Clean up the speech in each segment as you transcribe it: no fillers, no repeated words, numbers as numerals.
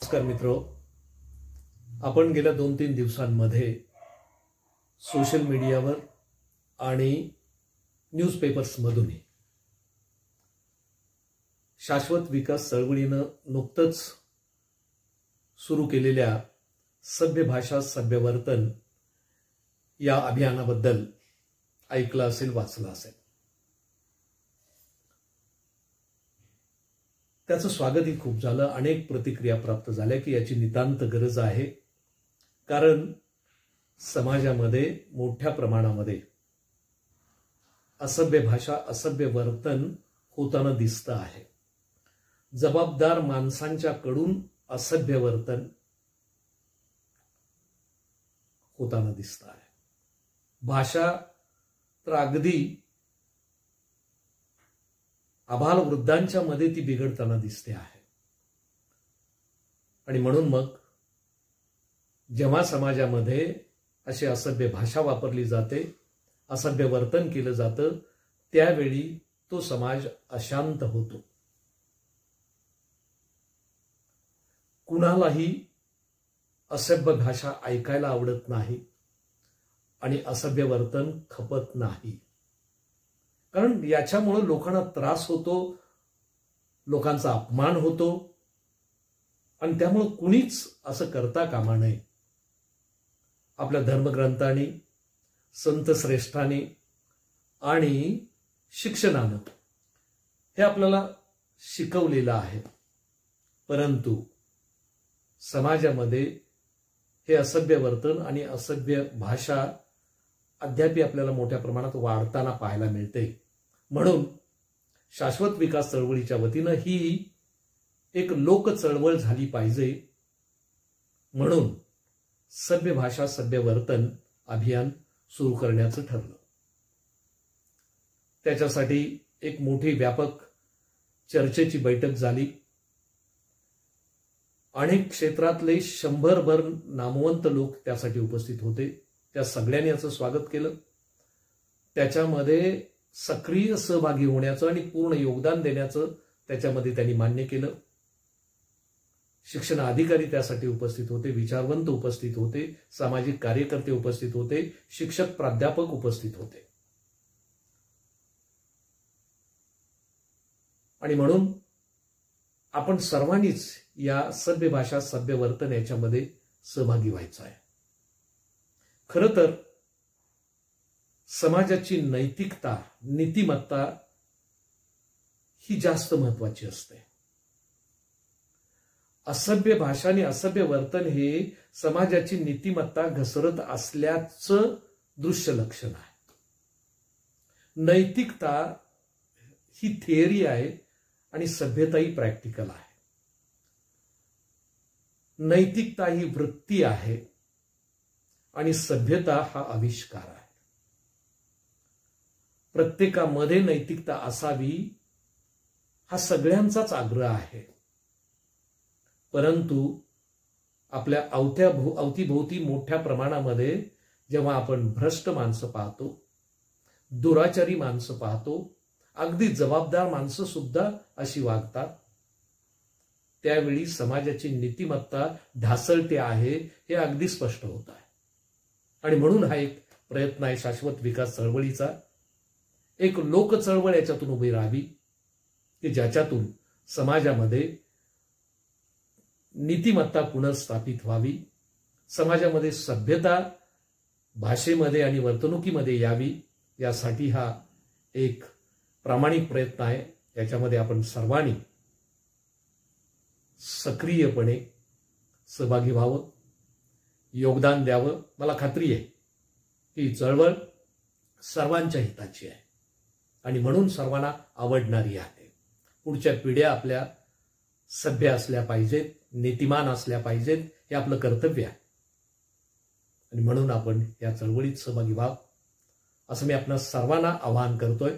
नमस्कार मित्रो, आपण गेल्या 2-3 दिवसांमध्ये सोशल मीडियावर आणि न्यूजपेपर्समधूनही शाश्वत विकास चळवळीनं नुकतंच सुरू केलेल्या सभ्य भाषा सभ्य वर्तन या अभियानाबद्दल ऐकलं असेल, वाचलं असेल. त्याचं स्वागतही खूप झालं. अनेक प्रतिक्रिया प्राप्त झाल्या की याची नितांत गरज आहे, कारण समाजामध्ये मोठ्या प्रमाणामध्ये असभ्य भाषा असभ्य वर्तन होताना दिसतं आहे. जबाबदार माणसांच्याकडून असभ्य वर्तन होताना दिसतं आहे. भाषा तर अगदी आबाल वृद्धांच्या मध्ये ती बिघडताना दिसते आहे. आणि म्हणून मग जेव्हा समाजामध्ये अशी असभ्य भाषा वापरली जाते, असभ्य वर्तन केलं जातं, त्यावेळी तो समाज अशांत होतो. कुणालाही असभ्य भाषा ऐकायला आवडत नाही आणि असभ्य वर्तन खपत नाही, कारण याच्यामुळे लोकांना त्रास होतो, लोकांचा अपमान होतो आणि त्यामुळे कुणीच असं करता कामा नये. आपल्या धर्मग्रंथांनी, संत श्रेष्ठांनी आणि शिक्षणानं हे आपल्याला शिकवलेलं आहे. परंतु समाजामध्ये हे असभ्य वर्तन आणि असभ्य भाषा अद्याप आपल्याला मोठ्या प्रमाणात वाढताना पाहायला मिळते. म्हणून शाश्वत विकास चळवळीच्या वतीनं ही एक लोक चळवळ झाली पाहिजे, म्हणून सभ्य भाषा सभ्य वर्तन अभियान सुरू करण्याचं ठरलं. त्याच्यासाठी एक मोठी व्यापक चर्चेची बैठक झाली. अनेक क्षेत्रातले 100 नामवंत लोक त्यासाठी उपस्थित होते. त्या सगळ्यांनी याचं स्वागत केलं. त्याच्यामध्ये सक्रिय सहभागी होण्याचं आणि पूर्ण योगदान देण्याचं त्याच्यामध्ये त्यांनी मान्य केलं. शिक्षण अधिकारी त्यासाठी उपस्थित होते, विचारवंत उपस्थित होते, सामाजिक कार्यकर्ते उपस्थित होते, शिक्षक प्राध्यापक उपस्थित होते. आणि म्हणून आपण सर्वांनीच या सभ्य भाषा सभ्य वर्तन याच्यामध्ये सहभागी व्हायचं आहे. खरं तर समाजाची नैतिकता, नीतिमत्ता ही जास्त महत्वाची असते. असभ्य भाषा आणि असभ्य वर्तन हे समाजाची नीतिमत्ता घसरत असल्याचं दृश्य लक्षण आहे. नैतिकता ही थिअरी आहे आणि सभ्यता ही प्रॅक्टिकल आहे. नैतिकता ही वृत्ती आहे आणि सभ्यता हा आविष्कार आहे. प्रत्येकामध्ये नैतिकता असावी हा सगळ्यांचाच आग्रह आहे. परंतु आपल्या अवतीभोवती मोठ्या प्रमाणामध्ये जेव्हा आपण भ्रष्ट माणसं पाहतो, दुराचारी माणसं पाहतो, अगदी जबाबदार माणसं सुद्धा अशी वागतात, त्यावेळी समाजाची नीतिमत्ता ढासळते आहे हे अगदी स्पष्ट होत आहे. आणि म्हणून हा एक प्रयत्न आहे शाश्वत विकास चळवळीचा. एक लोक चळवळ याच्यातून उभी राहावी की ज्याच्यातून समाजामध्ये नीतिमत्ता पुनर्स्थापित व्हावी, समाजामध्ये सभ्यता भाषेमध्ये आणि वर्तणुकीमध्ये यावी. यासाठी हा एक प्रामाणिक प्रयत्न आहे. याच्यामध्ये आपण सर्वांनी सक्रियपणे सहभागी व्हावं, योगदान द्यावं. मला खात्री आहे ही चळवळ सर्वांच्या हिताची आहे आणि म्हणून सर्वांना आवडणारी आहे. पुढच्या पिढ्या आपल्या सभ्य असल्या पाहिजेत, नीतिमान असल्या पाहिजेत, हे आपलं कर्तव्य आहे. आणि म्हणून आपण या चळवळीत सहभागी व्हावं असं मी आपणा सर्वांना आवाहन करतोय.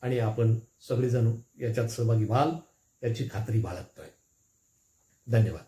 आणि आपण सगळेजण याच्यात सहभागी व्हाल याची खात्री बाळगतोय. धन्यवाद.